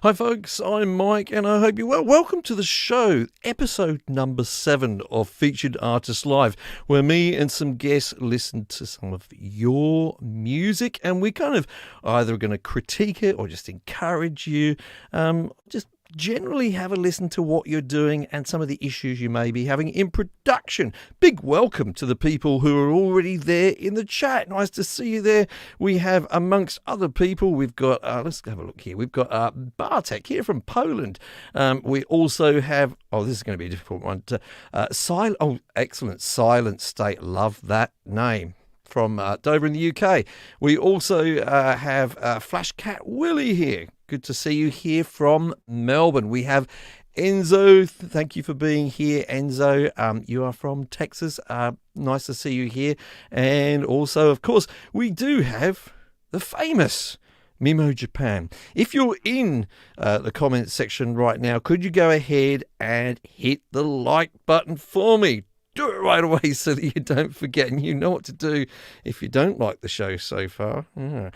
Hi folks, I'm Mike and I hope you're well. Welcome to the show, episode number 7 of Featured Artist Live, where me and some guests listen to some of your music and we're kind of either going to critique it or just encourage you, just generally have a listen to what you're doing and some of the issues you may be having in production. Big welcome to the people who are already there in the chat. Nice to see you there. We have, amongst other people, we've got, let's have a look here. We've got Bartek here from Poland. We also have, this is going to be a difficult one. Excellent, Silent State. Love that name. From Dover in the UK. We also have Flash Cat Willie here. Good to see you here from Melbourne. We have Enzo. Thank you for being here, Enzo. You are from Texas. Nice to see you here. And also, of course, we do have the famous Mimo Japan. If you're in the comments section right now, could you go ahead and hit the like button for me? Do it right away so that you don't forget, and you know what to do if you don't like the show so far. Yeah.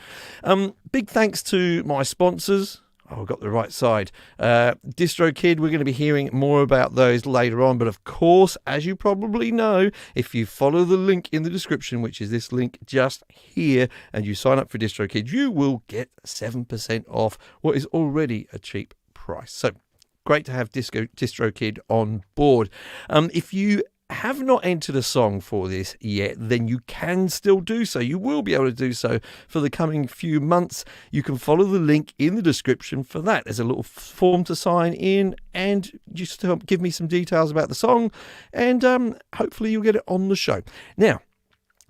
Big thanks to my sponsors. I got the right side. DistroKid, we're going to be hearing more about those later on. But of course, as you probably know, if you follow the link in the description, which is this link just here, and you sign up for DistroKid, you will get 7% off what is already a cheap price. So great to have DistroKid on board. If you have not entered a song for this yet, then you can still do so. You will be able to do so for the coming few months. You can follow the link in the description for that. There's a little form to sign in and just help give me some details about the song, and hopefully you'll get it on the show. Now,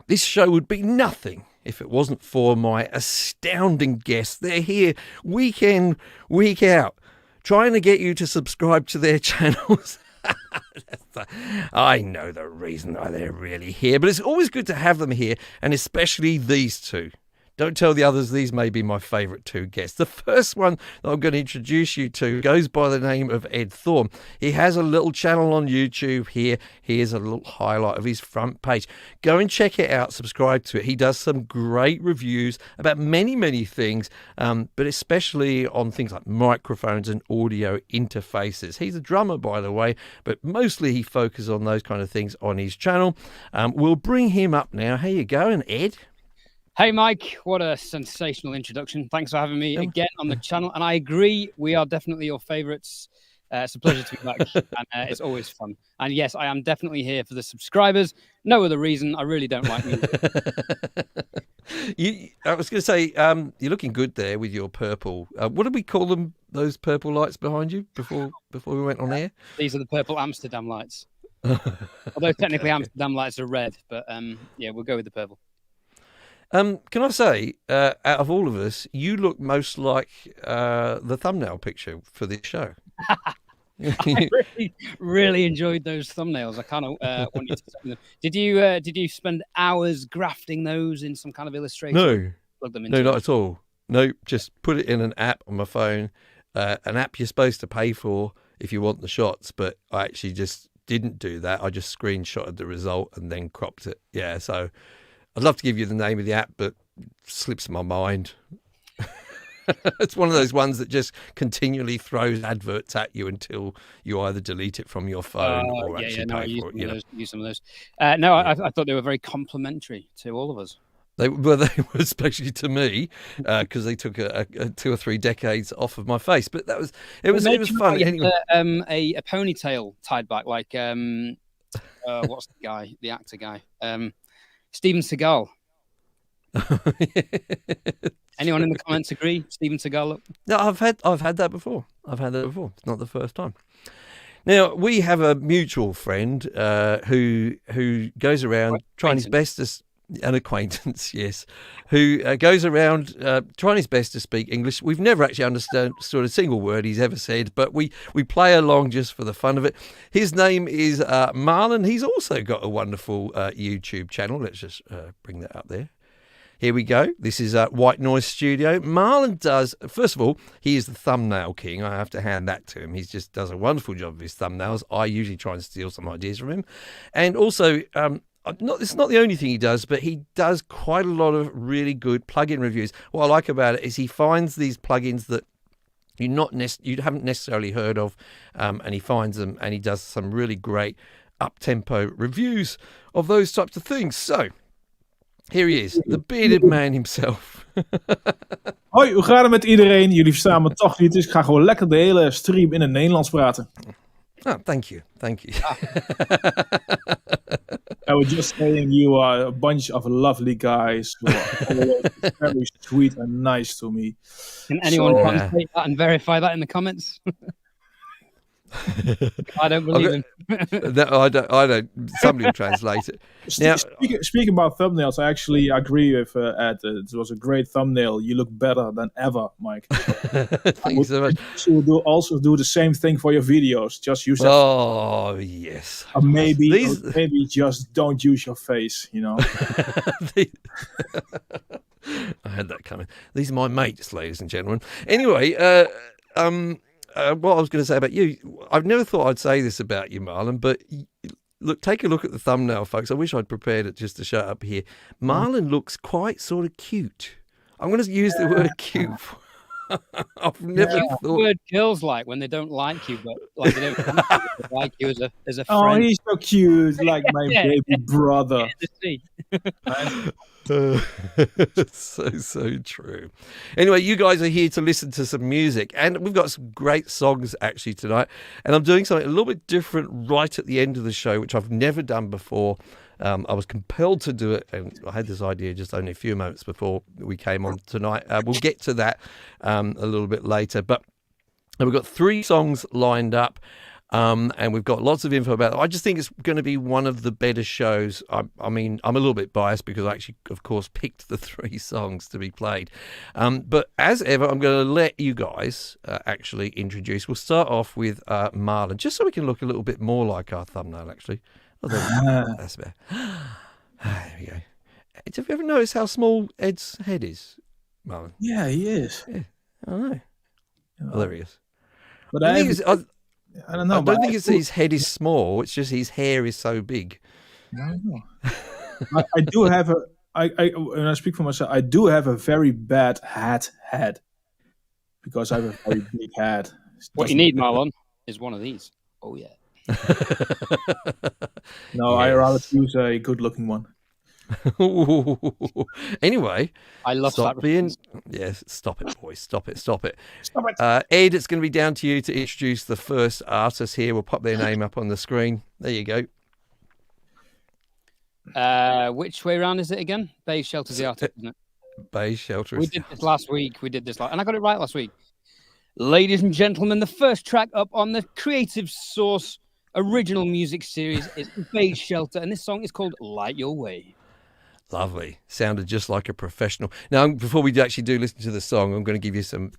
this show would be nothing if it wasn't for my astounding guests. They're here week in, week out, trying to get you to subscribe to their channels. I know the reason why they're really here, but it's always good to have them here, and especially these two. Don't tell the others, these may be my favourite two guests. The first one that I'm going to introduce you to goes by the name of Ed Thorne. He has a little channel on YouTube here. Here's a little highlight of his front page. Go and check it out, subscribe to it. He does some great reviews about many, many things, but especially on things like microphones and audio interfaces. He's a drummer, by the way, but mostly he focuses on those kind of things on his channel. We'll bring him up now. How you going, Ed? Hey, Mike, what a sensational introduction. Thanks for having me again on the channel. And I agree, we are definitely your favourites. It's a pleasure to be back, and it's always fun. And yes, I am definitely here for the subscribers. No other reason. I really don't like music. I was going to say, you're looking good there with your purple. What did we call them, those purple lights behind you before we went on air? These are the purple Amsterdam lights. Although technically Amsterdam lights are red, but yeah, we'll go with the purple. Can I say, out of all of us, you look most like the thumbnail picture for this show. I really enjoyed those thumbnails. I kind of want you to send them. Did you spend hours grafting those in some kind of illustration? No, plug them into no, not at all. No, just put it in an app on my phone, an app you're supposed to pay for if you want the shots, but I actually just didn't do that. I just screenshotted the result and then cropped it. Yeah, so I'd love to give you the name of the app, but it slips my mind. It's one of those ones that just continually throws adverts at you until you either delete it from your phone or actually pay for it. Use some of those. No, I thought they were very complimentary to all of us. They were especially to me, because they took a 2 or 3 decades off of my face. But it was fun. Anyway. A ponytail tied back, like what's the guy, the actor guy? Steven Seagal. Anyone in the comments agree? Steven Seagal? No, I've had that before. It's not the first time. Now, we have a mutual friend who goes around trying his best to... An acquaintance, yes, who goes around trying his best to speak English. We've never actually understood a single word he's ever said, but we play along just for the fun of it. His name is Marlon. He's also got a wonderful YouTube channel. Let's just bring that up there. Here we go. This is White Noise Studio. Marlon does, first of all, he is the thumbnail king. I have to hand that to him. He just does a wonderful job of his thumbnails. I usually try and steal some ideas from him. And also... it's not the only thing he does, but he does quite a lot of really good plugin reviews. What I like about it is he finds these plugins that you haven't necessarily heard of, and he finds them and he does some really great up-tempo reviews of those types of things. So here he is, the bearded man himself. Hoi, hoe gaat het met iedereen? Jullie verstaan me toch niet, dus ik ga gewoon lekker de hele stream in het Nederlands praten. Oh, thank you. I was just saying you are a bunch of lovely guys who are always very sweet and nice to me. Can anyone translate that and verify that in the comments? I don't believe him. No, I don't. Somebody will translate it. Now, speaking about thumbnails, I actually agree with Ed. It was a great thumbnail. You look better than ever, Mike. Thank you so much. You will also do the same thing for your videos. Just use that. Oh, yes. Or maybe just don't use your face, you know. I had that coming. These are my mates, ladies and gentlemen. Anyway, what I was going to say about you, I've never thought I'd say this about you, Marlon, but look, take a look at the thumbnail, folks. I wish I'd prepared it just to show up here. Marlon looks quite sort of cute. I'm going to use the word cute. I've never thought. The word girls like when they don't like you, but like they don't like you as a friend. Oh, he's so cute, like my baby brother. So true. Anyway, you guys are here to listen to some music, and we've got some great songs actually tonight. And I'm doing something a little bit different right at the end of the show, which I've never done before. I was compelled to do it, and I had this idea just only a few moments before we came on tonight. We'll get to that a little bit later, but we've got 3 songs lined up. And we've got lots of info about it. I just think it's going to be one of the better shows. I mean, I'm a little bit biased because I actually, of course, picked the 3 songs to be played. But as ever, I'm going to let you guys actually introduce. We'll start off with Marlon, just so we can look a little bit more like our thumbnail, actually. That's better. There we go. Have you ever noticed how small Ed's head is, Marlon? Yeah, he is. Yeah, I know. Well, there he is. But I don't know. I don't think it's that his head is small. It's just his hair is so big. I don't know. I do have when I speak for myself, I do have a very bad head because I have a very big head. What you need, Marlon, is one of these. Oh yeah. No, I rather choose a good-looking one. Anyway, I love stop being. Yes, stop it, boys. Stop it. Ed, it's going to be down to you to introduce the first artist here. We'll pop their name up on the screen. There you go. Which way around is it again? Beige Shelter's the artist, isn't it? Beige Shelter. We did this last week. And I got it right last week. Ladies and gentlemen, the first track up on the Creative Source original music series is Beige Shelter, and this song is called Light Your Way. Lovely. Sounded just like a professional. Now, before we actually do listen to the song, I'm going to give you some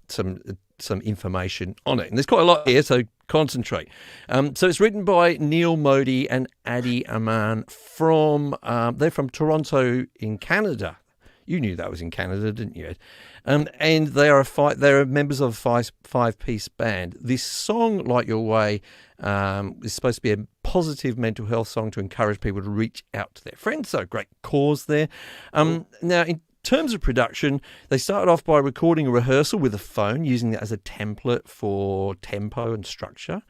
information on it. And there's quite a lot here, so concentrate. So it's written by Neil Modi and Adi Aman they're from Toronto in Canada. You knew that was in Canada, didn't you, Ed? And they're members of a five-piece band. This song, Light Your Way, is supposed to be a positive mental health song to encourage people to reach out to their friends. So great cause there. Now, in terms of production, they started off by recording a rehearsal with a phone, using it as a template for tempo and structure.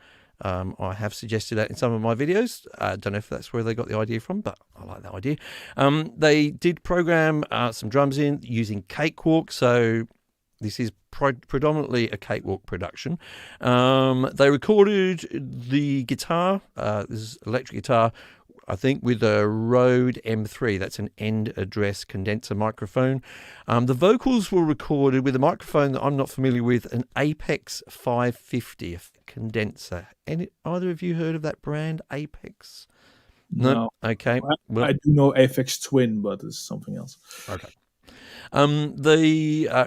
I have suggested that in some of my videos. I don't know if that's where they got the idea from, but I like that idea. They did program some drums in using Cakewalk, so this is predominantly a Cakewalk production. They recorded the guitar, this is electric guitar, I think with a Rode M3. That's an end address condenser microphone. The vocals were recorded with a microphone that I'm not familiar with, an Apex 550 condenser. Either of you heard of that brand, Apex? No. Okay. Well, I do know Apex Twin, but it's something else. Okay. They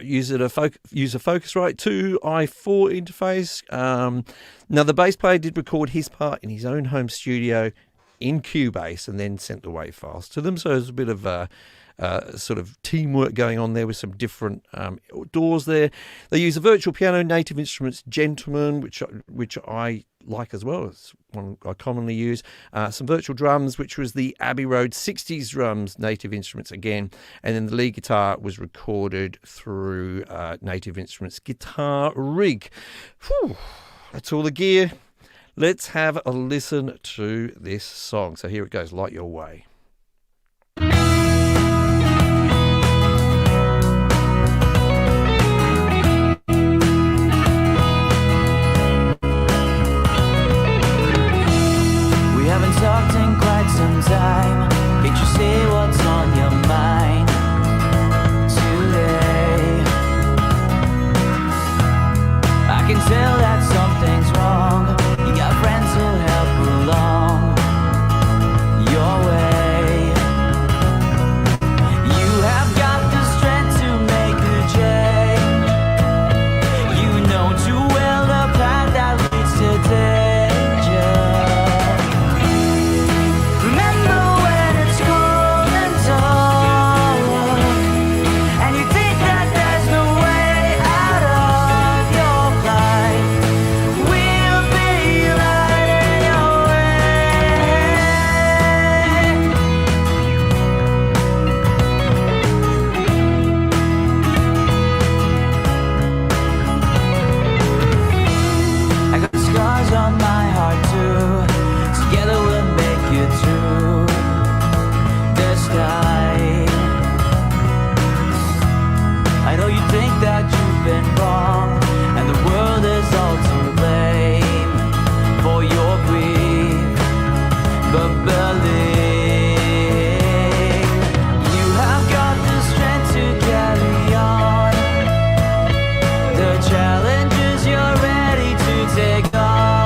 use a Focusrite 2i4 interface. Now, the bass player did record his part in his own home studio in Cubase and then sent the WAV files to them. So there's a bit of sort of teamwork going on there with some different doors there. They use a virtual piano, Native Instruments Gentleman, which I like as well. It's one I commonly use. Some virtual drums, which was the Abbey Road 60s drums, Native Instruments again. And then the lead guitar was recorded through Native Instruments Guitar Rig. Whew, that's all the gear. Let's have a listen to this song. So here it goes, Light Your Way. Talked in quite some time. Can't you say what's on your mind today? I can tell that something's wrong. You got friends who'll help along your way. You have got the strength to make a change. You know too well the path that leads to danger. On my heart too. Together we'll make it through the sky. I know you think that you've been wrong, and the world is all to blame for your grief, but believe you have got the strength to carry on the challenges you're ready to take on.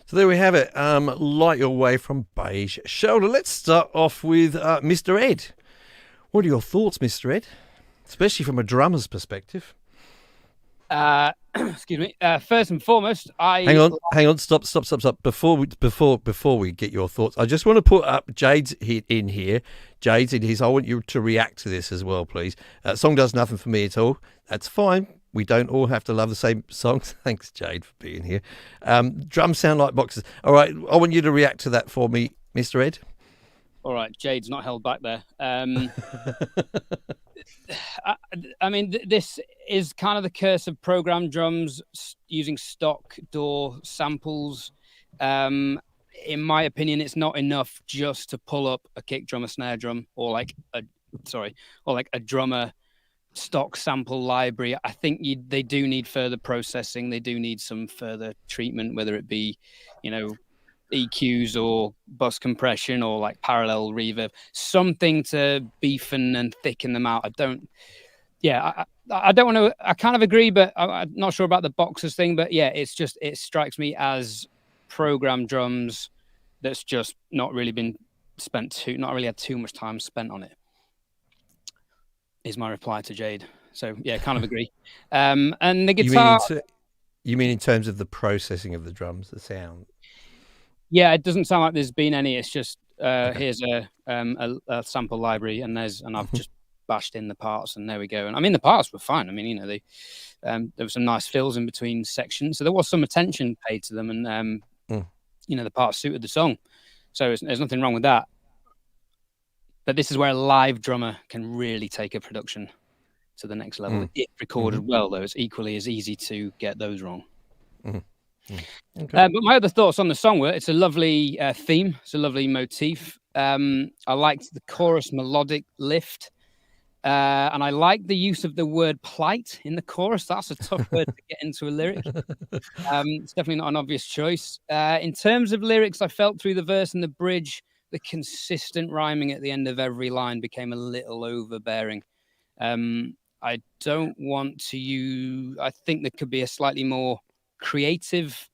So there we have it. Light Your Way from Beige Shoulder. Let's start off with Mr. Ed. What are your thoughts, Mr. Ed? Especially from a drummer's perspective. Excuse me. First and foremost, hang on. Stop. Before we get your thoughts, I just want to put up Jade's in here. Jade's in his. I want you to react to this as well, please. Song does nothing for me at all. That's fine. We don't all have to love the same songs. Thanks, Jade, for being here. Drums sound like boxes. All right, I want you to react to that for me, Mr. Ed. All right, Jade's not held back there. I mean, this is kind of the curse of programmed drums using stock DAW samples. In my opinion, it's not enough just to pull up a kick drum, a snare drum, or like a drummer stock sample library. I think they do need further processing. They do need some further treatment, whether it be, EQs or bus compression or like parallel reverb, something to beefen and thicken them out. I don't want to. I kind of agree, but I'm not sure about the boxes thing. But yeah, it strikes me as programmed drums that's just not really had too much time spent on it. Is my reply to Jade. So yeah, kind of agree. And the guitar. You mean in terms of the processing of the drums, the sound? Yeah, it doesn't sound like there's been any. It's just here's a sample library, and I've just bashed in the parts, and there we go. And I mean, the parts were fine. I mean, you know, there were some nice fills in between sections, so there was some attention paid to them, and you know, the parts suited the song. So there's nothing wrong with that. But this is where a live drummer can really take a production to the next level. If recorded well, though, it's equally as easy to get those wrong. Okay. But my other thoughts on the song were, it's a lovely theme. It's a lovely motif. I liked the chorus melodic lift. And I like the use of the word plight in the chorus. That's a tough word to get into a lyric. It's definitely not an obvious choice. In terms of lyrics, I felt through the verse and the bridge, the consistent rhyming at the end of every line became a little overbearing. I don't want to use... I think there could be a slightly more creative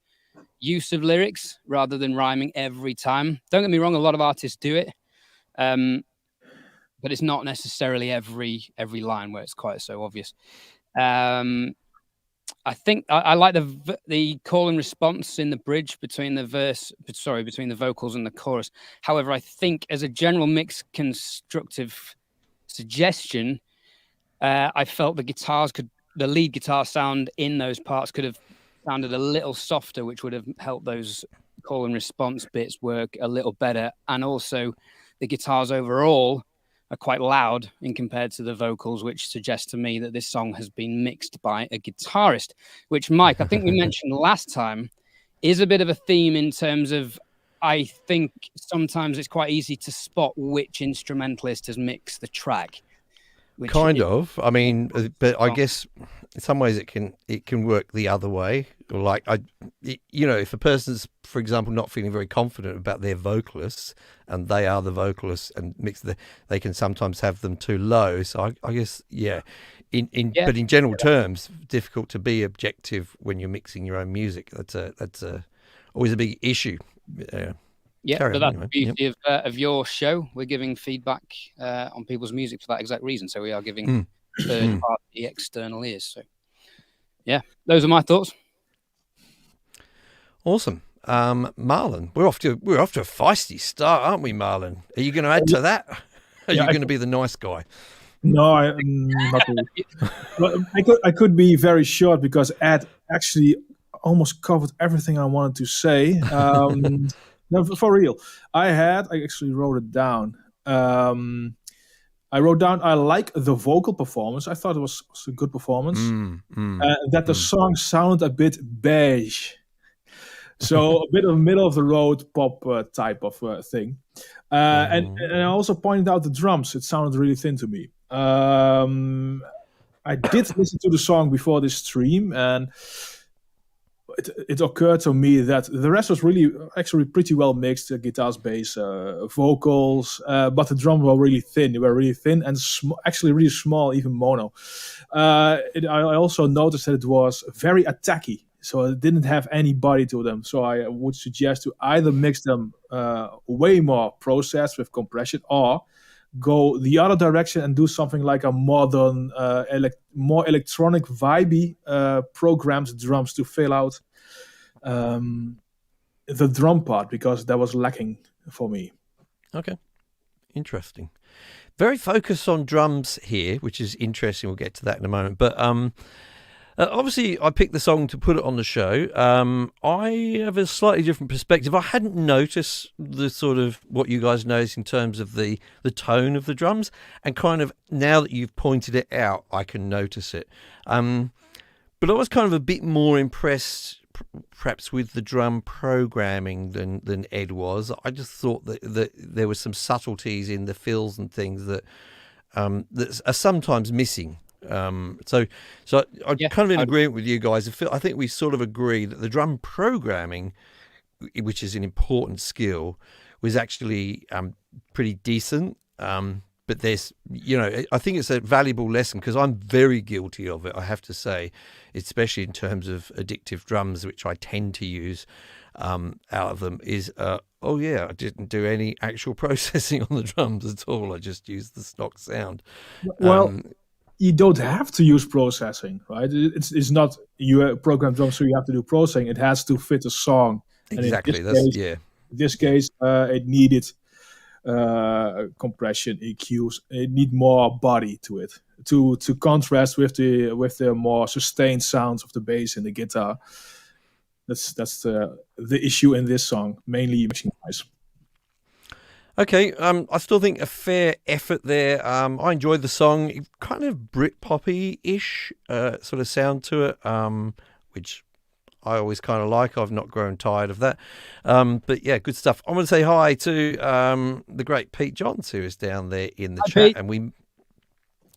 use of lyrics rather than rhyming every time. Don't get me wrong, a lot of artists do it. But it's not necessarily every line where it's quite so obvious. I think I like the call and response in the bridge between the vocals and the chorus. However, I think as a general mix constructive suggestion, I felt the lead guitar sound in those parts could have sounded a little softer, which would have helped those call and response bits work a little better. And also the guitars overall are quite loud in compared to the vocals, which suggests to me that this song has been mixed by a guitarist, which, Mike, I think we mentioned last time, is a bit of a theme in terms of, I think sometimes it's quite easy to spot which instrumentalist has mixed the track. Kind of. I mean, but I guess in some ways it can work the other way. Like if a person's, for example, not feeling very confident about their vocalists, and they are the vocalists, and they can sometimes have them too low. So I guess but in general terms, difficult to be objective when you're mixing your own music. That's always a big issue. Yeah, but that's the beauty of your show. We're giving feedback on people's music for that exact reason. So we are giving third-party external ears. So, yeah, those are my thoughts. Awesome, Marlon. We're off to a feisty start, aren't we, Marlon? Are you going to add to that? Are you going to be the nice guy? No, I'm not really. Well, I could be very short because Ed actually almost covered everything I wanted to say. No, for real. I actually wrote it down. I wrote down, I like the vocal performance. I thought it was a good performance. That the song sounded a bit beige. So a bit of middle of the road pop type of thing. And I also pointed out the drums. It sounded really thin to me. I did listen to the song before this stream, and it occurred to me that the rest was actually pretty well mixed, guitars, bass, vocals, but the drums were really thin. They were really thin and actually really small, even mono. I also noticed that it was very attacky, so it didn't have any body to them. So I would suggest to either mix them way more processed with compression, or go the other direction and do something like a modern, more electronic, vibey programmed drums to fill out the drum part, because that was lacking for me. Okay, interesting. Very focused on drums here, which is interesting. We'll get to that in a moment. But obviously, I picked the song to put it on the show. I have a slightly different perspective. I hadn't noticed the sort of what you guys noticed in terms of the tone of the drums, and kind of now that you've pointed it out, I can notice it. But I was kind of a bit more impressed, perhaps, with the drum programming than Ed was. I just thought that there were some subtleties in the fills and things that are sometimes missing. So I'm kind of in agreement with you guys. I think we sort of agree that the drum programming which is an important skill, was actually pretty decent. But there's, I think it's a valuable lesson because I'm very guilty of it, I have to say, especially in terms of addictive drums, which I tend to use out of them, is, I didn't do any actual processing on the drums at all. I just used the stock sound. Well, you don't have to use processing, right? It's not you program drums, so you have to do processing. It has to fit a song. Exactly. In this case, it needed compression, EQs. It need more body to it to contrast with the more sustained sounds of the bass and the guitar. That's the issue in this song, mainly mixing wise. Okay, I still think a fair effort there. I enjoyed the song, kind of Brit poppy-ish sort of sound to it, which I always kind of like. I've not grown tired of that. But yeah, good stuff. I want to say hi to the great Pete Johns, who is down there in the chat. Pete.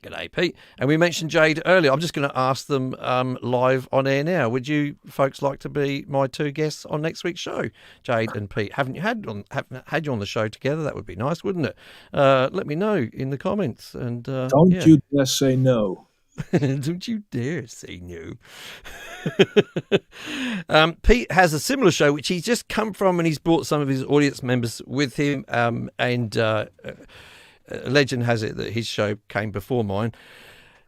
G'day, Pete. And we mentioned Jade earlier. I'm just going to ask them live on air now. Would you folks like to be my two guests on next week's show? Jade and Pete. Haven't had you on the show together? That would be nice, wouldn't it? Let me know in the comments. And don't you dare say no. Don't you dare say no. Pete has a similar show which he's just come from, and he's brought some of his audience members with him, and legend has it that his show came before mine,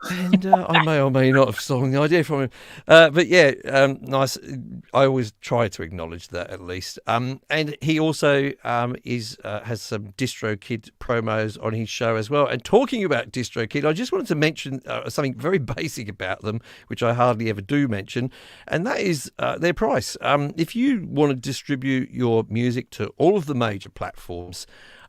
and I may or may not have stolen the idea from him, but yeah, nice. I always try to acknowledge that at least. And he also has some DistroKid promos on his show as well. And talking about DistroKid, I just wanted to mention something very basic about them, which I hardly ever do mention, and that is their price. If you want to distribute your music to all of the major platforms,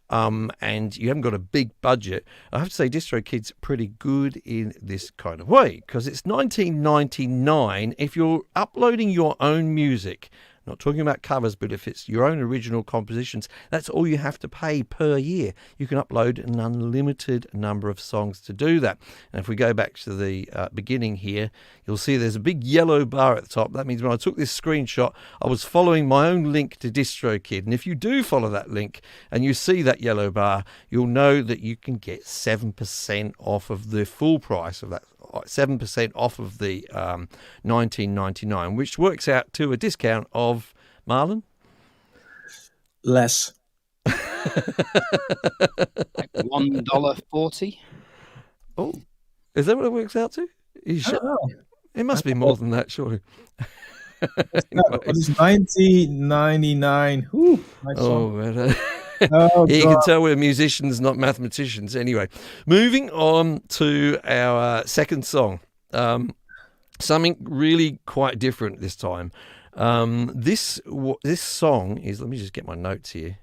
and you haven't got a big budget, I have to say DistroKid's pretty good in this kind of way, because it's $19.99 if you're uploading your own music. Not talking about covers, but if it's your own original compositions, that's all you have to pay per year. You can upload an unlimited number of songs to do that. And if we go back to the beginning here, you'll see there's a big yellow bar at the top. That means when I took this screenshot, I was following my own link to DistroKid. And if you do follow that link and you see that yellow bar, you'll know that you can get 7% off of the full price of that. 7% off of the $19.99, which works out to a discount of, Marlon? Less. Like $1.40. Oh, is that what it works out to? It must be more than that, surely. It's $19.99. Ooh, nice song. You can tell we're musicians, not mathematicians. Anyway, moving on to our second song. Something really quite different this time. This song is. Let me just get my notes here.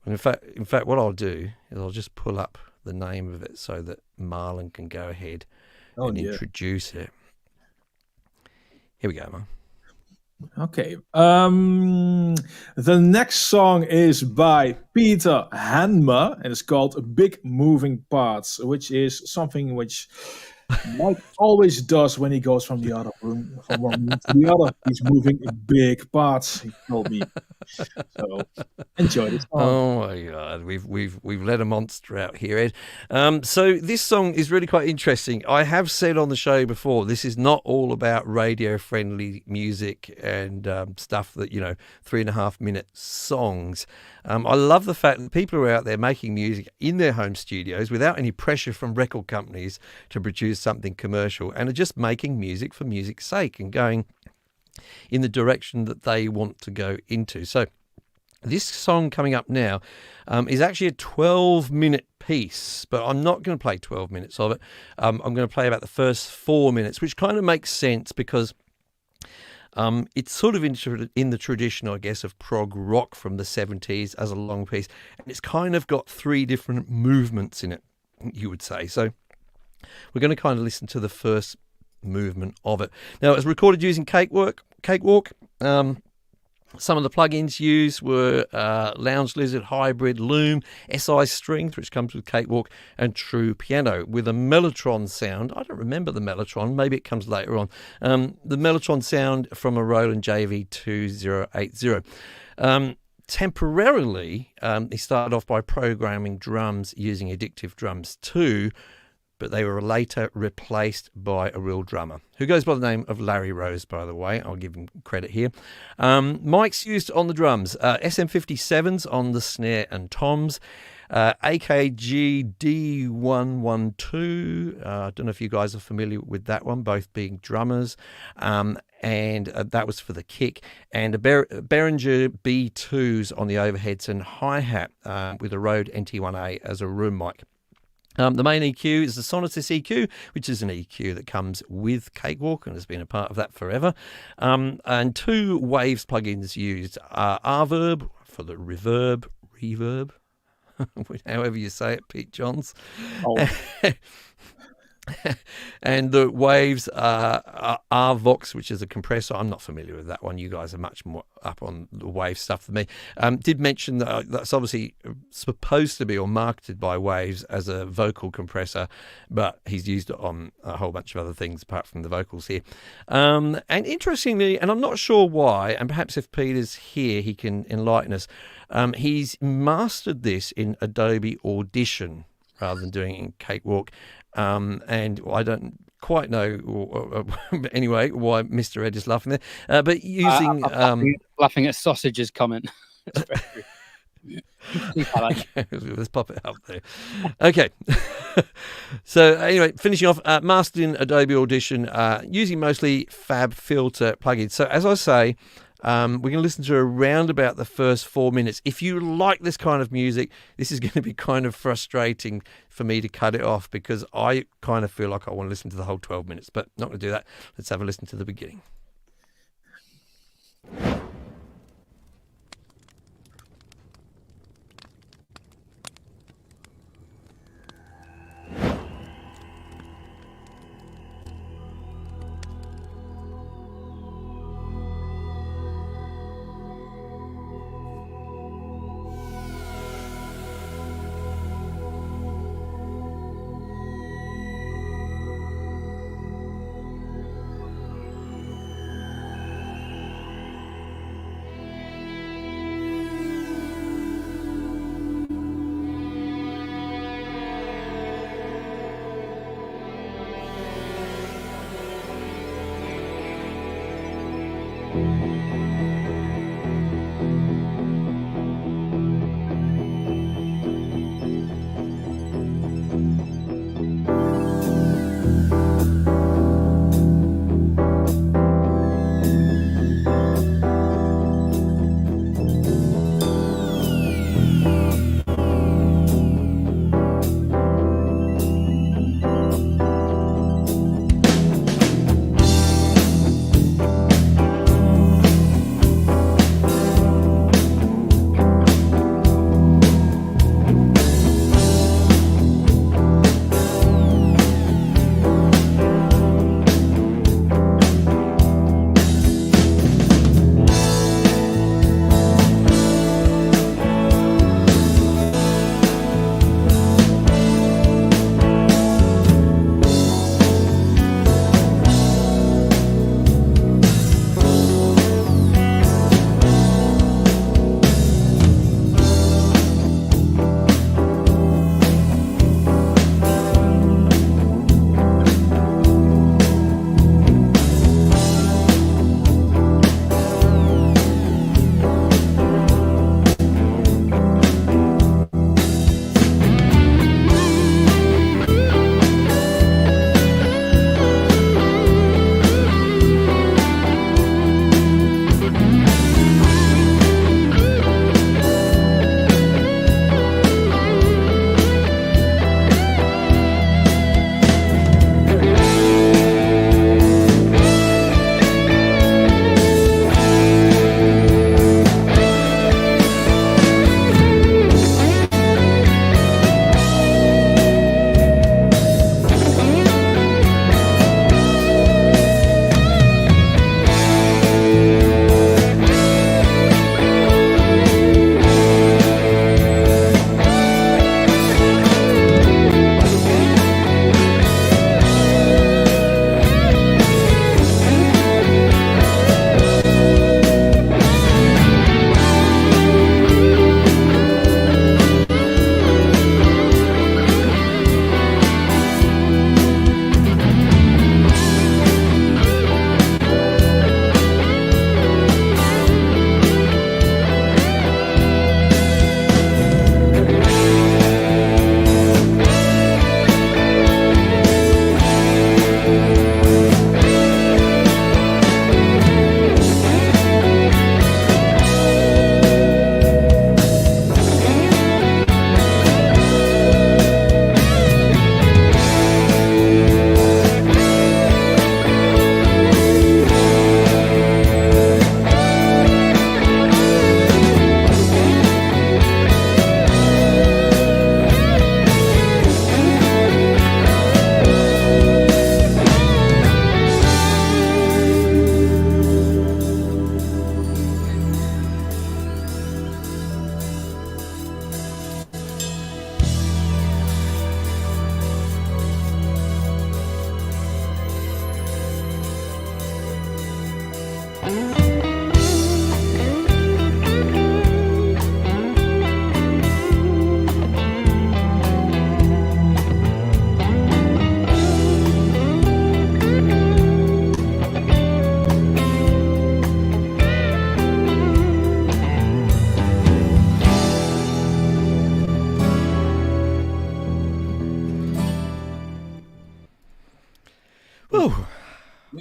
And in fact, what I'll do is I'll just pull up the name of it so that Marlon can go ahead and introduce it. Here we go, Marlon. Okay. The next song is by Peter Hanma, and it's called Big Moving Parts, which is something which Mike always does when he goes from one room to the other. He's moving big parts, he told me. So enjoy this song. Oh my God, we've let a monster out here, Ed. So this song is really quite interesting. I have said on the show before, this is not all about radio-friendly music and stuff that 3.5-minute songs. I love the fact that people are out there making music in their home studios without any pressure from record companies to produce something commercial, and are just making music for music's sake and going in the direction that they want to go into. So this song coming up now is actually a 12-minute piece, but I'm not going to play 12 minutes of it. I'm going to play about the first 4 minutes, which kind of makes sense because it's sort of in the tradition, I guess, of prog rock from the 70s as a long piece. And it's kind of got 3 different movements in it, you would say. So we're going to kind of listen to the first movement of it. Now, it was recorded using Cakewalk. Some of the plugins used were Lounge Lizard, Hybrid, Loom, SI Strings, which comes with Cakewalk, and True Piano with a Mellotron sound. I don't remember the Mellotron. Maybe it comes later on. The Mellotron sound from a Roland JV2080. Temporarily, he started off by programming drums using Addictive Drums 2, but they were later replaced by a real drummer who goes by the name of Larry Rose, by the way. I'll give him credit here. Mics used on the drums, SM57s on the snare and toms, AKG D112. I don't know if you guys are familiar with that one, both being drummers. And that was for the kick. And a Behringer B2s on the overheads and hi-hat with a Rode NT1A as a room mic. The main EQ is the Sonatus EQ, which is an EQ that comes with Cakewalk and has been a part of that forever. And 2 Waves plugins used, Reverb for the reverb, however you say it, Pete Johns. Oh. And the Waves RVox, which is a compressor. I'm not familiar with that one. You guys are much more up on the Wave stuff than me. Did mention that that's obviously supposed to be or marketed by Waves as a vocal compressor, but he's used it on a whole bunch of other things apart from the vocals here. And interestingly, and I'm not sure why, and perhaps if Peter's here, he can enlighten us, he's mastered this in Adobe Audition rather than doing it in Cakewalk. And I don't quite know anyway why Mr. Ed is laughing there, but using laughing at Sausage's comment. Let's pop it up there. Okay. So anyway, finishing off, mastered in Adobe Audition, using mostly Fab Filter plugins. So as I say, we're going to listen to around about the first 4 minutes. If you like this kind of music, this is going to be kind of frustrating for me to cut it off because I kind of feel like I want to listen to the whole 12 minutes, but not going to do that. Let's have a listen to the beginning.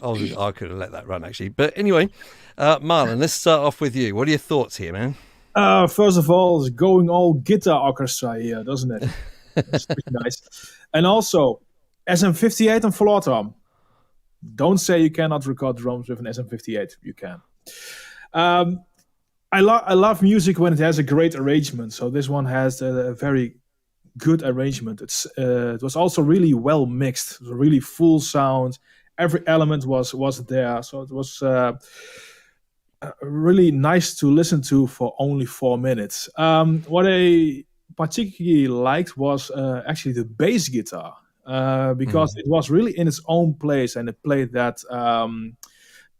I could have let that run actually. But anyway, Marlon, let's start off with you. What are your thoughts here, man? First of all, it's going all guitar orchestra here, doesn't it? That's pretty nice. And also, SM58 and floor tom. Don't say you cannot record drums with an SM58. You can. I love music when it has a great arrangement. So this one has a very good arrangement. It was also really well mixed. It was a really full sound. Every element was there. So it was really nice to listen to for only 4 minutes. What I particularly liked was actually the bass guitar. Because it was really in its own place, and it played that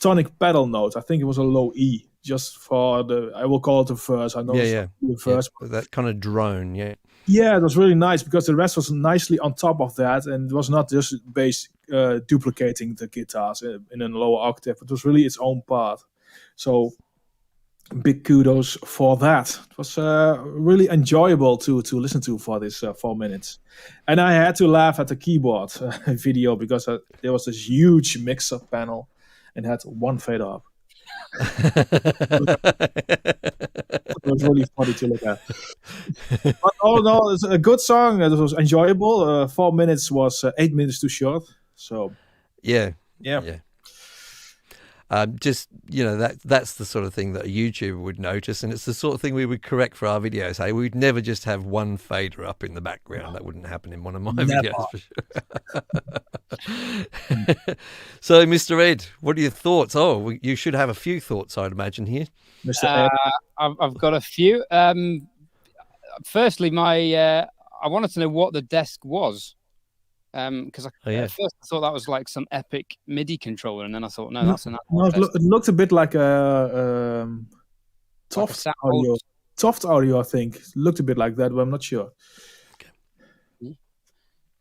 tonic pedal note. I think it was a low E, just for I will call it the verse. I know the verse. Yeah, that kind of drone, Yeah, it was really nice because the rest was nicely on top of that, and it was not just bass duplicating the guitars in a lower octave. It was really its own part. So big kudos for that. It was really enjoyable to listen to for this 4 minutes. And I had to laugh at the keyboard video because there was this huge mixer panel and had one fader up. It was really funny to look at. But all in all, it's a good song. It was enjoyable. 4 minutes was 8 minutes too short. So yeah. Just, that's the sort of thing that a YouTuber would notice, and it's the sort of thing we would correct for our videos. Hey, we'd never just have one fader up in the background. That wouldn't happen in one of my videos for sure. So, Mr. Ed, what are your thoughts? Oh, you should have a few thoughts, I'd imagine, here. Mr. Ed? I've got a few. Firstly, I wanted to know what the desk was. Because at first I thought that was like some epic MIDI controller, and then I thought, no, that's an. No, it looked a bit like a Toft audio. Toft audio, I think. It looked a bit like that, but I'm not sure. Okay.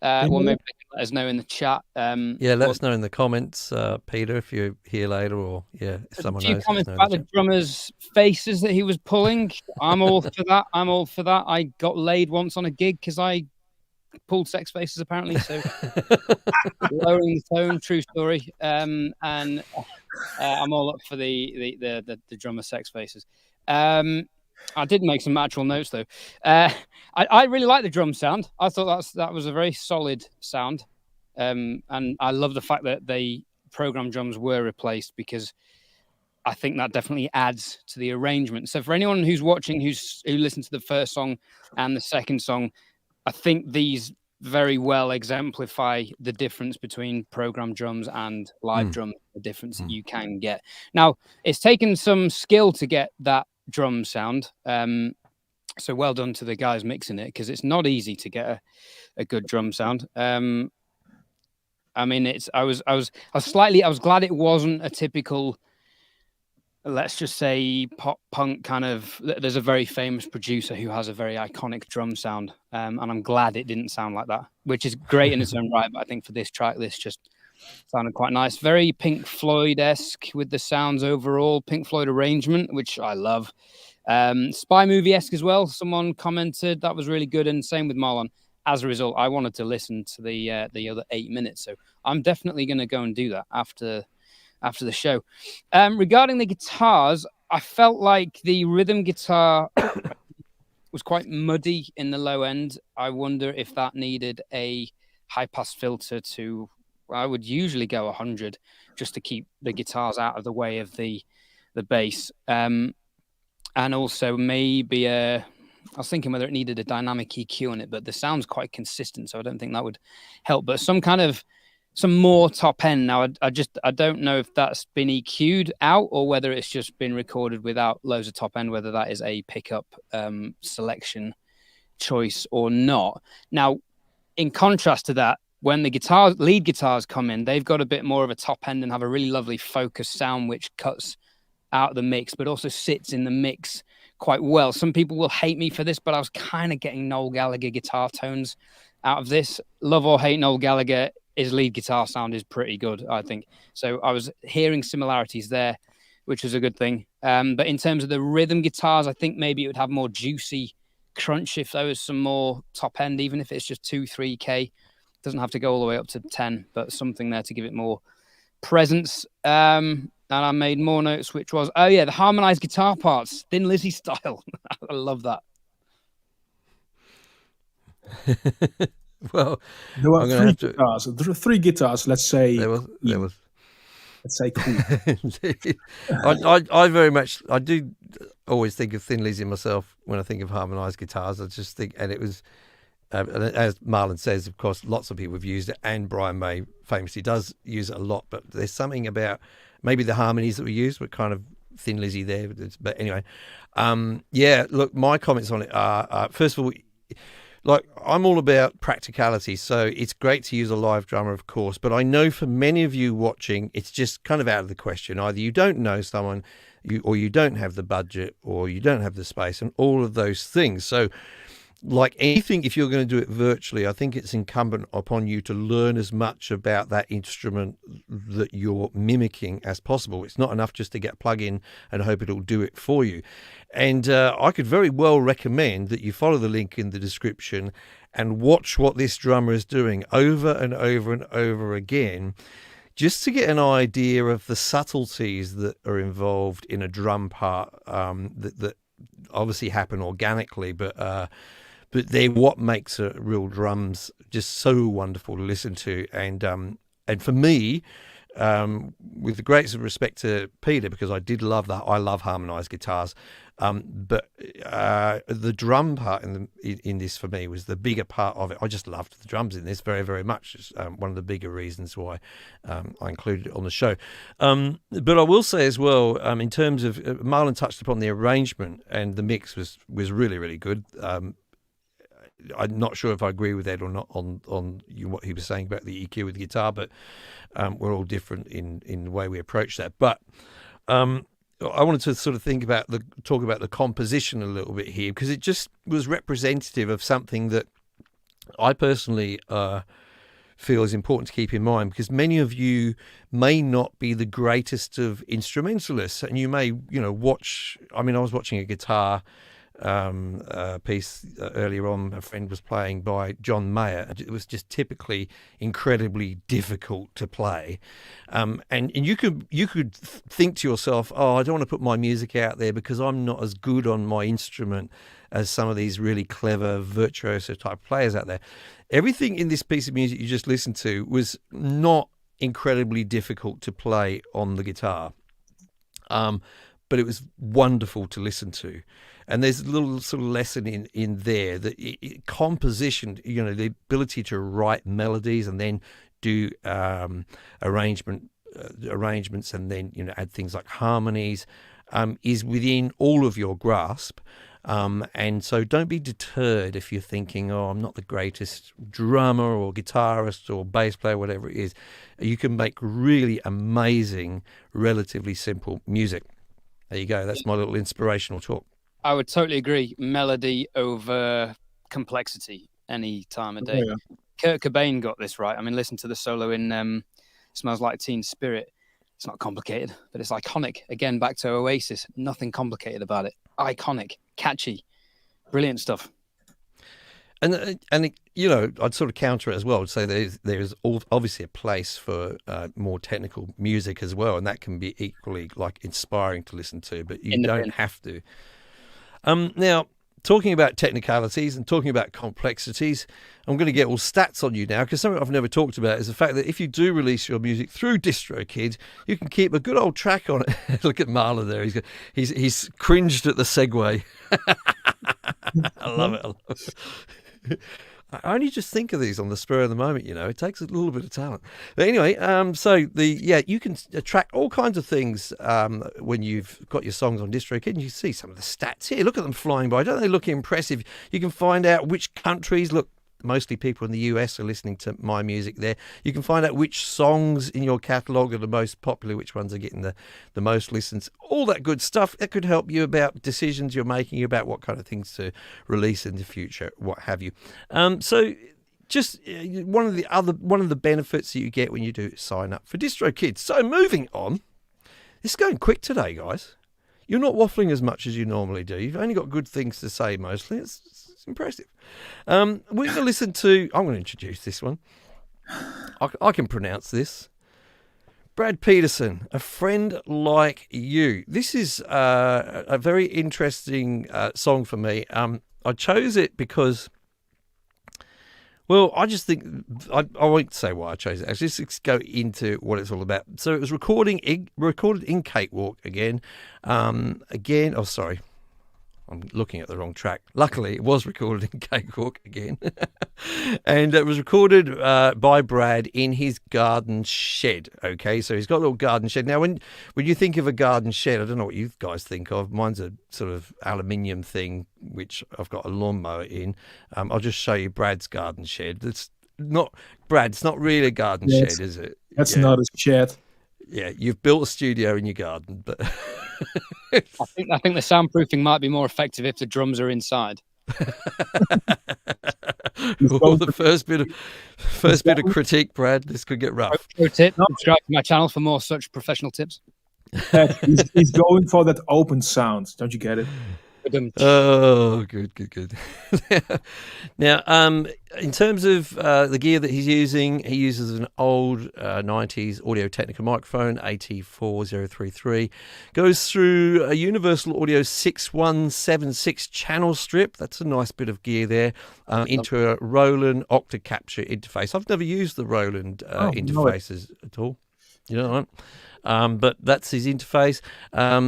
Well, maybe they can let us know in the chat. Let us know in the comments, Peter, if you're here later, or if someone knows. A few comments about the drummer's faces that he was pulling. I'm all for that. I got laid once on a gig because I pulled sex faces, apparently. So lowering the tone, true story. And I'm all up for the drummer sex faces. I did make some actual notes though. I really like the drum sound. I thought that was a very solid sound. And I love the fact that the program drums were replaced, because I think that definitely adds to the arrangement. So for anyone who's watching, who listened to the first song and the second song, I think these very well exemplify the difference between program drums and live drums, the difference that you can get. Now, it's taken some skill to get that drum sound. So well done to the guys mixing it, because it's not easy to get a good drum sound. I mean, I was glad it wasn't a typical, let's just say, pop punk kind of. There's a very famous producer who has a very iconic drum sound, and I'm glad it didn't sound like that, which is great in its own right. But I think for this track, this just sounded quite nice. Very Pink Floyd-esque with the sounds overall. Pink Floyd arrangement, which I love. Spy movie-esque as well. Someone commented that was really good, and same with Marlon. As a result, I wanted to listen to the other 8 minutes, so I'm definitely going to go and do that after the show. Regarding the guitars, I felt like the rhythm guitar was quite muddy in the low end. I wonder if that needed a high pass filter to. I would usually go 100 just to keep the guitars out of the way of the bass, and also maybe I was thinking whether it needed a dynamic EQ on it, but the sound's quite consistent, so I don't think that would help. But some more top end. Now, I don't know if that's been EQ'd out or whether it's just been recorded without loads of top end, whether that is a pickup selection choice or not. Now, in contrast to that, when the lead guitars come in, they've got a bit more of a top end and have a really lovely focused sound, which cuts out the mix, but also sits in the mix quite well. Some people will hate me for this, but I was kind of getting Noel Gallagher guitar tones out of this. Love or hate Noel Gallagher, his lead guitar sound is pretty good, I think. So I was hearing similarities there, which was a good thing. But in terms of the rhythm guitars, I think maybe it would have more juicy crunch if there was some more top end, even if it's just 2-3K. Doesn't have to go all the way up to 10, but something there to give it more presence. And I made more notes, which was, the harmonized guitar parts, Thin Lizzy style. I love that. Well, there were I'm gonna three have to. guitars. There were three guitars. Let's say. There was. Let's say Queen. I very much. I do always think of Thin Lizzy myself when I think of harmonized guitars. I just think, and it was. As Marlon says, of course, lots of people have used it, and Brian May famously does use it a lot. But there's something about maybe the harmonies that we use were kind of Thin Lizzy there. But anyway, look, my comments on it are, first of all, like, I'm all about practicality, so it's great to use a live drummer, of course, but I know for many of you watching, it's just kind of out of the question. Either you don't know someone, or you don't have the budget, or you don't have the space, and all of those things. So, like anything, if you're going to do it virtually, I think it's incumbent upon you to learn as much about that instrument that you're mimicking as possible. It's not enough just to get a plug in and hope it'll do it for you. And I could very well recommend that you follow the link in the description and watch what this drummer is doing over and over and over again, just to get an idea of the subtleties that are involved in a drum part that obviously happen organically, but they're what makes real drums just so wonderful to listen to. And for me, with the greatest respect to Peter, because I did love that, I love harmonized guitars. But the drum part in this for me was the bigger part of it. I just loved the drums in this very, very much. It's one of the bigger reasons why I included it on the show. But I will say as well, in terms of Marlon touched upon the arrangement, and the mix was really, really good. I'm not sure if I agree with that or not on what he was saying about the EQ with the guitar, but we're all different in the way we approach that. But I wanted to sort of talk about the composition a little bit here, because it just was representative of something that I personally feel is important to keep in mind, because many of you may not be the greatest of instrumentalists, and you may, watch. I mean, I was watching a guitar piece earlier on. A friend was playing by John Mayer. It was just typically incredibly difficult to play, and you could think to yourself, oh, I don't want to put my music out there because I'm not as good on my instrument as some of these really clever virtuoso type players out there. Everything in this piece of music you just listened to was not incredibly difficult to play on the guitar, but it was wonderful to listen to. And there's a little sort of lesson in there that composition, the ability to write melodies and then do arrangements and then add things like harmonies is within all of your grasp. And so don't be deterred if you're thinking, oh, I'm not the greatest drummer or guitarist or bass player, whatever it is. You can make really amazing, relatively simple music. There you go. That's my little inspirational talk. I would totally agree. Melody over complexity any time of day. Oh, yeah. Kurt Cobain got this right. I mean, listen to the solo in Smells Like Teen Spirit. It's not complicated, but it's iconic. Again, back to Oasis. Nothing complicated about it. Iconic, catchy, brilliant stuff. And I'd sort of counter it as well. I'd say there's obviously a place for more technical music as well, and that can be equally like inspiring to listen to, but you don't have to. Now, talking about technicalities and talking about complexities, I'm going to get all stats on you now, because something I've never talked about is the fact that if you do release your music through DistroKid, you can keep a good old track on it. Look at Marlon there. He's cringed at the segue. I love it. I only just think of these on the spur of the moment, It takes a little bit of talent. But anyway, you can track all kinds of things when you've got your songs on DistroKid, and you see some of the stats here. Look at them flying by. Don't they look impressive? You can find out which countries. Look, mostly people in the US are listening to my music there. You can find out which songs in your catalogue are the most popular, which ones are getting the most listens, all that good stuff. That could help you about decisions you're making about what kind of things to release in the future, what have you. So just one of the benefits that you get when you do sign up for DistroKid. So moving on, it's going quick today, guys. You're not waffling as much as you normally do. You've only got good things to say mostly. It's impressive. We're going to listen to... I'm going to introduce this one. I can pronounce this. Brad Peterson, A Friend Like You. This is a very interesting song for me. I chose it because, well, I just think, I won't say why I chose it. Actually, let's go into what it's all about. So it was recorded in Cakewalk again. Oh, sorry. I'm looking at the wrong track. Luckily, it was recorded in Cakewalk again. And it was recorded by Brad in his garden shed. Okay, so he's got a little garden shed. Now, when you think of a garden shed, I don't know what you guys think of. Mine's a sort of aluminium thing, which I've got a lawnmower in. I'll just show you Brad's garden shed. It's not really a garden shed, is it? That's not a shed. Yeah, you've built a studio in your garden, but I think the soundproofing might be more effective if the drums are inside. Well, the first bit of critique, Brad. This could get rough. Pro tip: subscribe to my channel for more such professional tips. He's going for that open sound. Don't you get it? Oh, good. Now, in terms of the gear that he's using, he uses an old 90s Audio-Technica microphone, AT4033. Goes through a Universal Audio 6176 channel strip. That's a nice bit of gear there. Into a Roland Octacapture interface. I've never used the Roland interfaces at all. You know what? But that's his interface.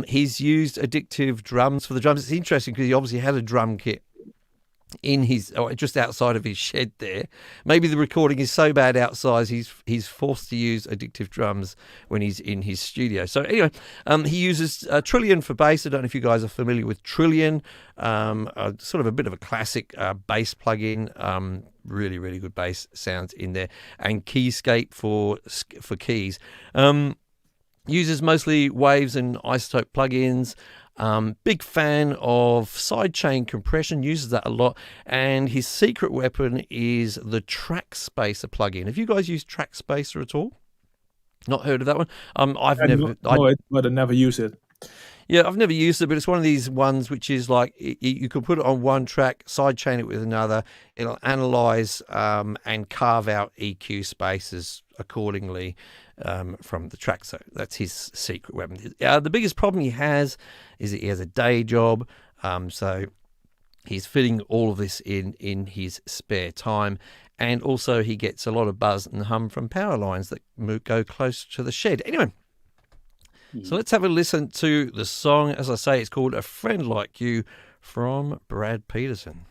He's used addictive drums for the drums. It's interesting because he obviously had a drum kit in just outside of his shed there. Maybe the recording is so bad outside he's forced to use addictive drums when he's in his studio. So anyway, he uses Trillion for bass. I don't know if you guys are familiar with Trillion. Sort of a bit of a classic bass plugin. Really, really good bass sounds in there. And Keyscape for keys. Uses mostly Waves and Isotope plugins. Big fan of sidechain compression, uses that a lot. And his secret weapon is the Track Spacer plugin. Have you guys used Track Spacer at all? Not heard of that one? I've never used it. Yeah, I've never used it, but it's one of these ones which is like you can put it on one track, sidechain it with another. It'll analyze and carve out EQ spaces accordingly from the track. So that's his secret weapon. The biggest problem he has is that he has a day job. So he's fitting all of this in his spare time. And also he gets a lot of buzz and hum from power lines that go close to the shed. Anyway. So let's have a listen to the song. As I say, it's called A Friend Like You from Brad Peterson.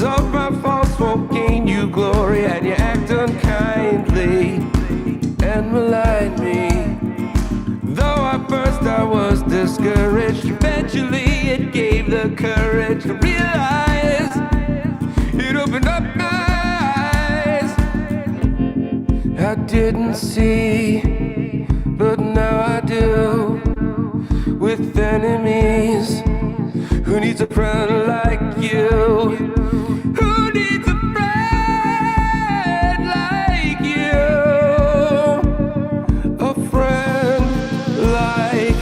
Of my faults won't gain you glory, and you act unkindly and malign me. Though at first I was discouraged, eventually it gave the courage to realize. It opened up my eyes. I didn't see, but now I do. With enemies, who needs a friend like you? Who needs a friend like you? A friend like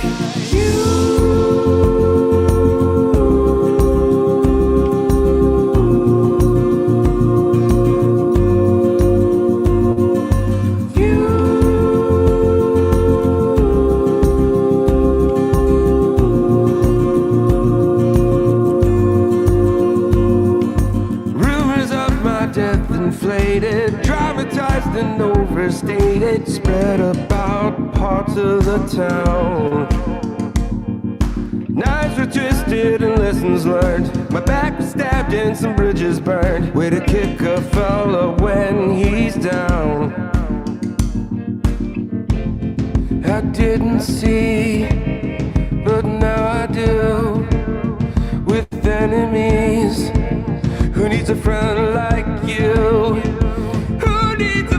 dramatized and overstated, spread about parts of the town. Knives were twisted and lessons learned. My back was stabbed and some bridges burned. Way to kick a fella when he's down. I didn't see, but now I do. With enemies, who needs a friend like you? Who needs a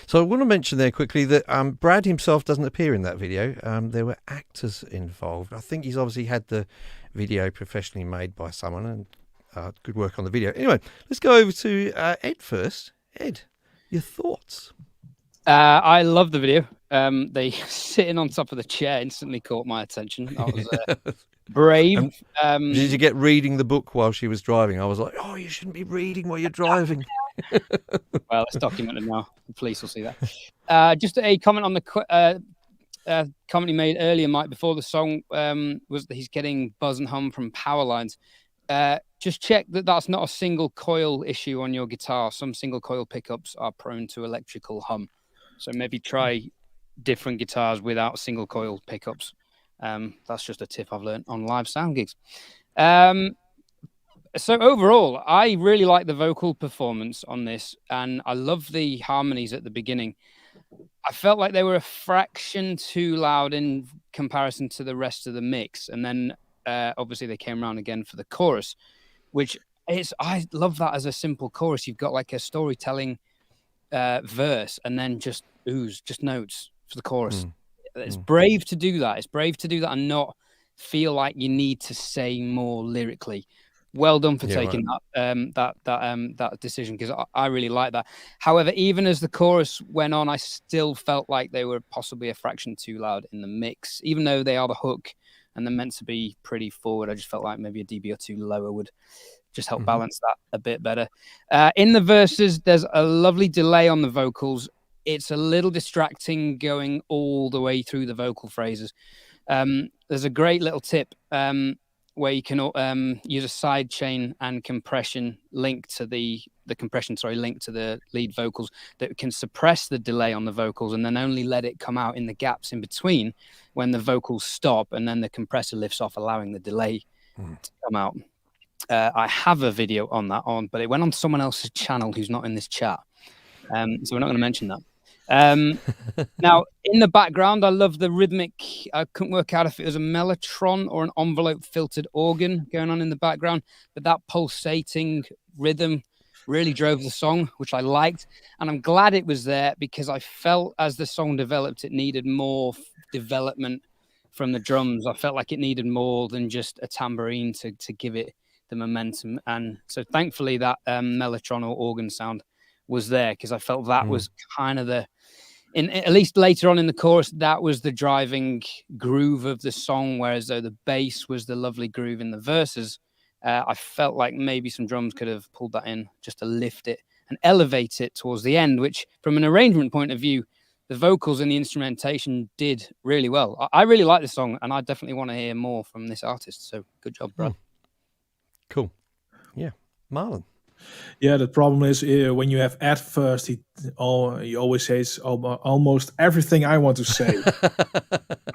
So I want to mention there quickly that Brad himself doesn't appear in that video. There were actors involved. I think he's obviously had the video professionally made by someone, and good work on the video. Anyway, let's go over to Ed first. Ed, your thoughts? I love the video. They sitting on top of the chair instantly caught my attention. That was brave. Did you get reading the book while she was driving? I was like, oh, you shouldn't be reading while you're driving. Well, it's documented now. The police will see that. Just a comment on the comment he made earlier, Mike, before the song, was that he's getting buzz and hum from power lines. Just check that that's not a single coil issue on your guitar. Some single coil pickups are prone to electrical hum. So maybe try different guitars without single coil pickups. That's just a tip I've learned on live sound gigs. So overall, I really like the vocal performance on this, and I love the harmonies at the beginning. I felt like they were a fraction too loud in comparison to the rest of the mix. And then obviously they came around again for the chorus, which I love that as a simple chorus. You've got like a storytelling verse and then just notes for the chorus. It's brave to do that. It's brave to do that and not feel like you need to say more lyrically. Well done for taking that decision, because I really like that. However, even as the chorus went on, I still felt like they were possibly a fraction too loud in the mix, even though they are the hook and they're meant to be pretty forward. I just felt like maybe a dB or two lower would just help balance that a bit better. In the verses, there's a lovely delay on the vocals. It's a little distracting going all the way through the vocal phrases. There's a great little tip where you can use a side chain and compression linked to the lead vocals that can suppress the delay on the vocals and then only let it come out in the gaps in between when the vocals stop, and then the compressor lifts off, allowing the delay to come out. I have a video on that but it went on someone else's channel who's not in this chat. So we're not going to mention that. Now, in the background, I love the rhythmic. I couldn't work out if it was a mellotron or an envelope filtered organ going on in the background, but that pulsating rhythm really drove the song, which I liked. And I'm glad it was there, because I felt as the song developed, it needed more development from the drums. I felt like it needed more than just a tambourine to give it the momentum. And so thankfully that mellotron or organ sound was there, because I felt that was kind of at least later on in the chorus, that was the driving groove of the song, whereas though the bass was the lovely groove in the verses, I felt like maybe some drums could have pulled that in just to lift it and elevate it towards the end, which from an arrangement point of view, the vocals and the instrumentation did really well. I really like the song, and I definitely want to hear more from this artist. So good job, Brad. Cool. Yeah. Marlon. Yeah, the problem is when you have Ed first, he always says almost everything I want to say.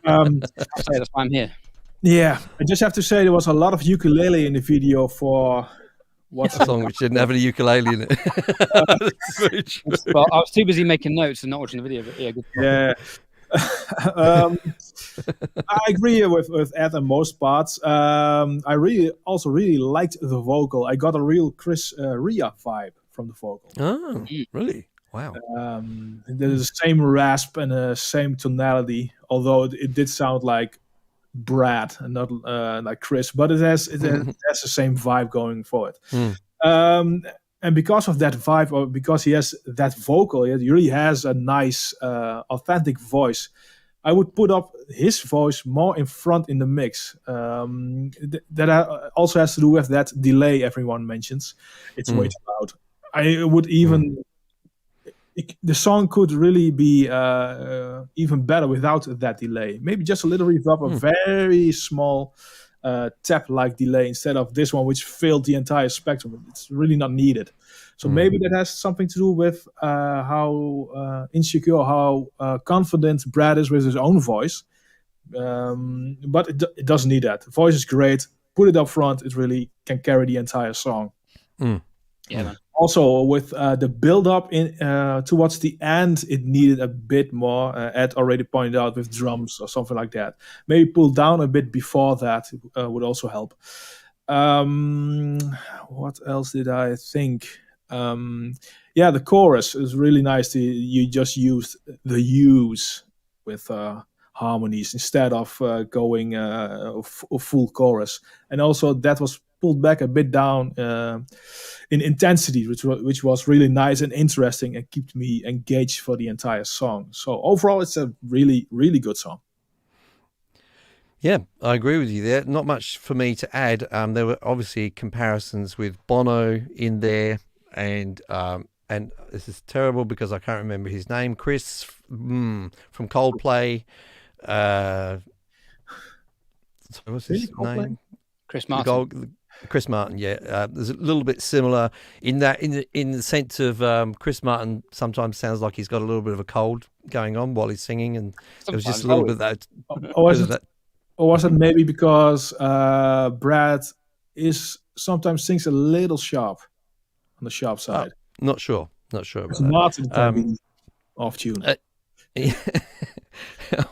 I'll say that's why I'm here. Yeah, I just have to say there was a lot of ukulele in the video for what's a song which didn't have any ukulele in it. Well, I was too busy making notes and not watching the video. But yeah, good. Yeah. I agree with Ed on most parts. I really liked the vocal. I got a real Chris Rea vibe from the vocal. Oh, really? Wow. There's the same rasp and the same tonality, although it did sound like Brad and not like Chris, but it has the same vibe going for it. And because of that vibe, or because he has that vocal, he really has a nice, authentic voice. I would put up his voice more in front in the mix. That also has to do with that delay everyone mentions. It's way too loud. I would even... the song could really be even better without that delay. Maybe just a little reverb, a very small tap-like delay instead of this one, which filled the entire spectrum. It's really not needed. So maybe that has something to do with how insecure, how confident Brad is with his own voice. But it doesn't need that. The voice is great. Put it up front. It really can carry the entire song. Yeah, man. Also, with the build-up towards the end, it needed a bit more. Ed already pointed out with drums or something like that. Maybe pull down a bit before that would also help. What else did I think? yeah, the chorus is really nice. You just used the U's with harmonies instead of going full chorus, and also that was pulled back a bit down in intensity, which was really nice and interesting and kept me engaged for the entire song. So overall, it's a really, really good song. Yeah, I agree with you there. Not much for me to add. There were obviously comparisons with Bono in there, and this is terrible because I can't remember his name. Chris from Coldplay. What's his name? Chris Martin. Chris Martin, yeah. There's a little bit similar in that, in the sense of Chris Martin sometimes sounds like he's got a little bit of a cold going on while he's singing, and it was just a little bit of that. Or was it maybe because Brad sometimes sings a little sharp on the sharp side? Not sure about Martin can be off tune.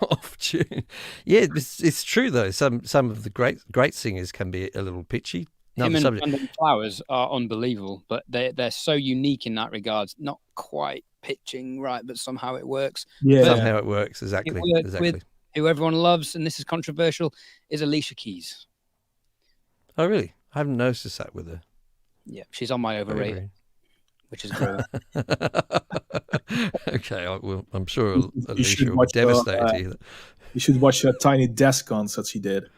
Off tune. Yeah, it's true though. Some of the great singers can be a little pitchy. Him and Brandon Flowers are unbelievable, but they're so unique in that regard. Not quite pitching right, but somehow it works. Yeah, somehow it works. Exactly. With who everyone loves, and this is controversial, is Alicia Keys. Oh, really? I haven't noticed that with her. Yeah, she's on my overrated, which is great. Okay, I'm sure Alicia will be devastated to hear that. You should watch her Tiny Desk concert she did.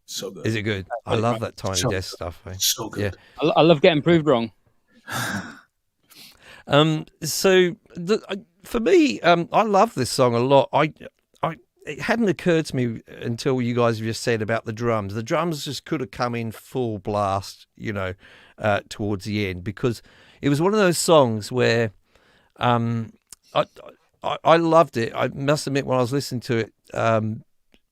So good. Is it good? I love that Tiny Desk stuff. Eh? So good. Yeah. I love getting proved wrong. For me, I love this song a lot. It hadn't occurred to me until you guys have just said about the drums. The drums just could have come in full blast, towards the end, because it was one of those songs where I loved it. I must admit, when I was listening to it,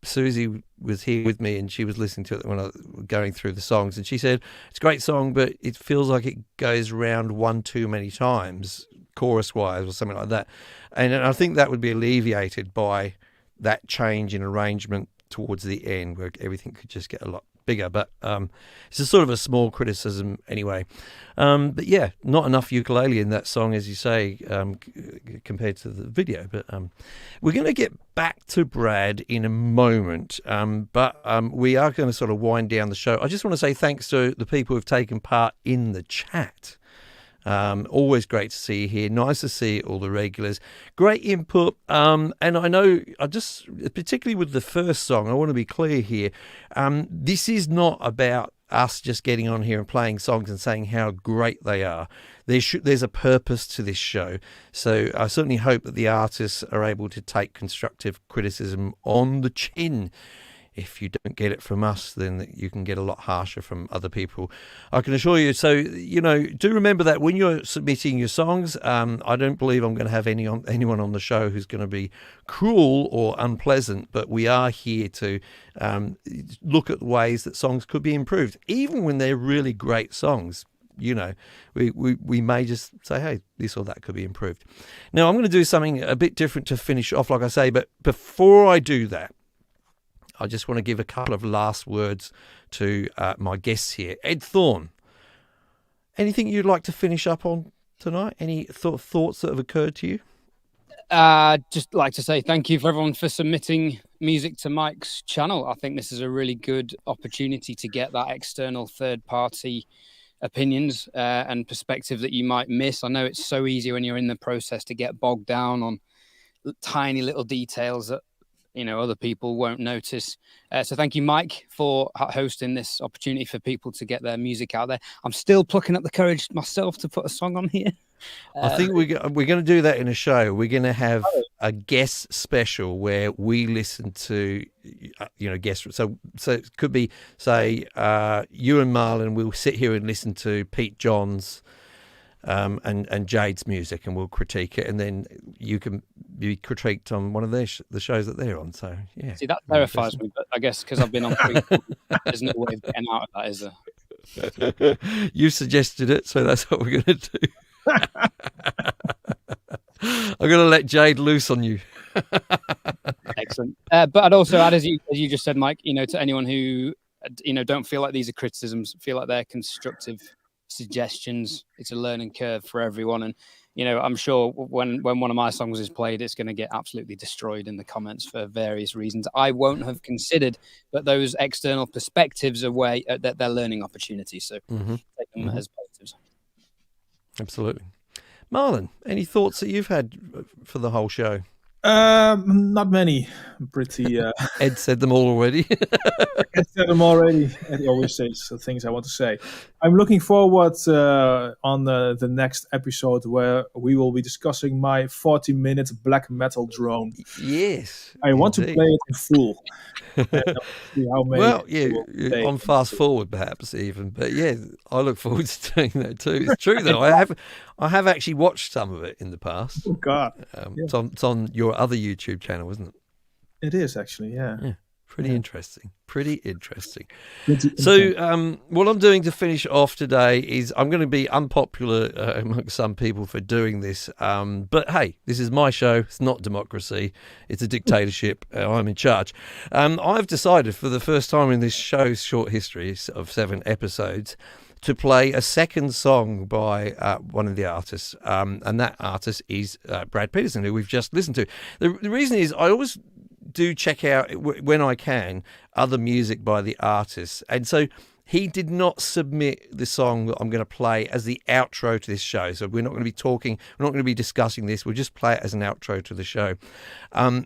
Susie was here with me and she was listening to it when I was going through the songs, and she said, it's a great song, but it feels like it goes round one too many times, chorus-wise or something like that. And I think that would be alleviated by that change in arrangement towards the end, where everything could just get a lot bigger. But it's a sort of a small criticism anyway. But yeah, not enough ukulele in that song, as you say, compared to the video. But we're going to get back to Brad in a moment. But we are going to sort of wind down the show. I just want to say thanks to the people who've taken part in the chat. Always great to see you here. Nice to see all the regulars. Great input. And I know, particularly with the first song, I want to be clear here. This is not about us just getting on here and playing songs and saying how great they are. There's a purpose to this show. So I certainly hope that the artists are able to take constructive criticism on the chin. If you don't get it from us, then you can get a lot harsher from other people, I can assure you. So, do remember that when you're submitting your songs, I don't believe I'm going to have anyone on the show who's going to be cruel or unpleasant, but we are here to look at ways that songs could be improved, even when they're really great songs. We may just say, hey, this or that could be improved. Now, I'm going to do something a bit different to finish off, like I say, but before I do that, I just want to give a couple of last words to my guests here. Ed Thorne, anything you'd like to finish up on tonight? Any thoughts that have occurred to you? Just like to say thank you for everyone for submitting music to Mike's channel. I think this is a really good opportunity to get that external third-party opinions and perspective that you might miss. I know it's so easy when you're in the process to get bogged down on tiny little details that other people won't notice. So thank you, Mike, for hosting this opportunity for people to get their music out there. I'm still plucking up the courage myself to put a song on here. I think we're going to do that in a show. We're going to have a guest special where we listen to, guests. So it could be, say, you and Marlon will sit here and listen to Pete John's and Jade's music, and we'll critique it, and then you can be critiqued on one of the shows that they're on. So yeah, see, that terrifies me, but I guess because I've been on three, there's no way of getting out of that, is there? You suggested it, so that's what we're going to do. I'm going to let Jade loose on you. Excellent. But I'd also add, as you just said, Mike, to anyone who don't feel like these are criticisms, feel like they're constructive suggestions. It's a learning curve for everyone. And, I'm sure when one of my songs is played, it's going to get absolutely destroyed in the comments for various reasons I won't have considered. But those external perspectives are that they're learning opportunities. So take them as positives. Absolutely. Marlon, any thoughts that you've had for the whole show? Not many. Pretty. Ed said them all already. Ed said them already. Ed always says the things I want to say. I'm looking forward on the next episode where we will be discussing my 40-minute black metal drone. Yes. I want to play it in full. See how many on fast forward perhaps even, but yeah, I look forward to doing that too. It's true though. I have actually watched some of it in the past. Oh God! It's on your other YouTube channel, isn't it? It is actually, yeah. Pretty interesting. So what I'm doing to finish off today is I'm going to be unpopular among some people for doing this. But hey, this is my show. It's not democracy. It's a dictatorship. I'm in charge. I've decided for the first time in this show's short history of 7 episodes to play a second song by one of the artists. And that artist is Brad Peterson, who we've just listened to. The reason is I always do check out, when I can, other music by the artists. And so he did not submit the song that I'm going to play as the outro to this show. So we're not going to be talking, we're not going to be discussing this. We'll just play it as an outro to the show.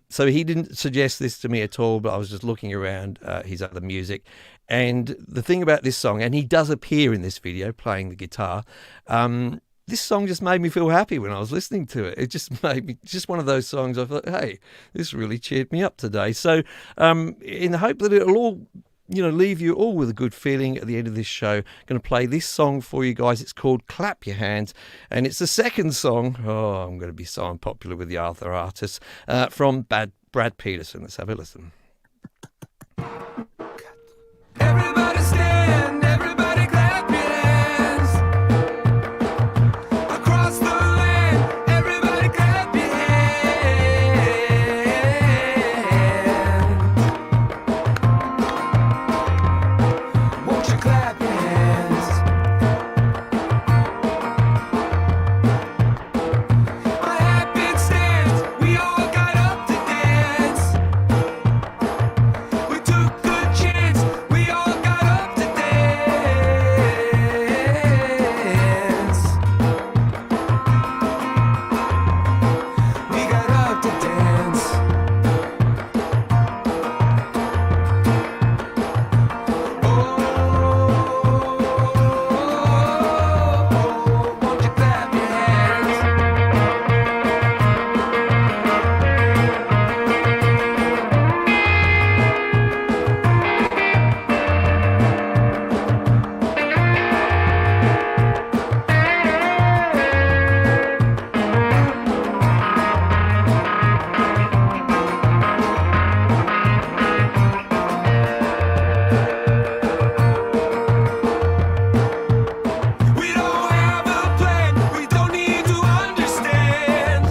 So he didn't suggest this to me at all, but I was just looking around his other music. And the thing about this song, and he does appear in this video playing the guitar, this song just made me feel happy when I was listening to it. It just made me, just one of those songs I thought, hey, this really cheered me up today. So in the hope that it'll all, leave you all with a good feeling at the end of this show, I'm going to play this song for you guys. It's called Clap Your Hands, and it's the second song. Oh, I'm going to be so unpopular with the other artists, from Brad Peterson. Let's have a listen. Everybody stand, everybody clap your hands. Across the land, everybody clap your hands. Won't you clap your hands? My happy stands, we all got up to dance. We took the chance, we all got up to dance. We got up to dance. Oh, won't you clap your hands? We don't have a plan, we don't need to understand.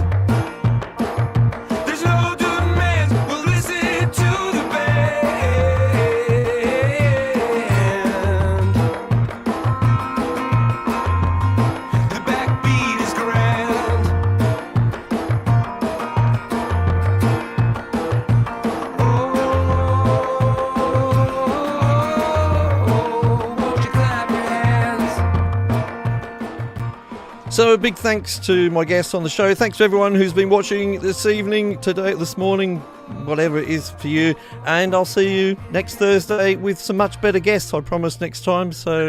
There's no demands, we'll listen to the band. The backbeat is grand. Oh, won't you clap your hands? So a big thanks to my guests on the show. Thanks to everyone who's been watching this evening, today, this morning, whatever it is for you. And I'll see you next Thursday with some much better guests, I promise, next time. So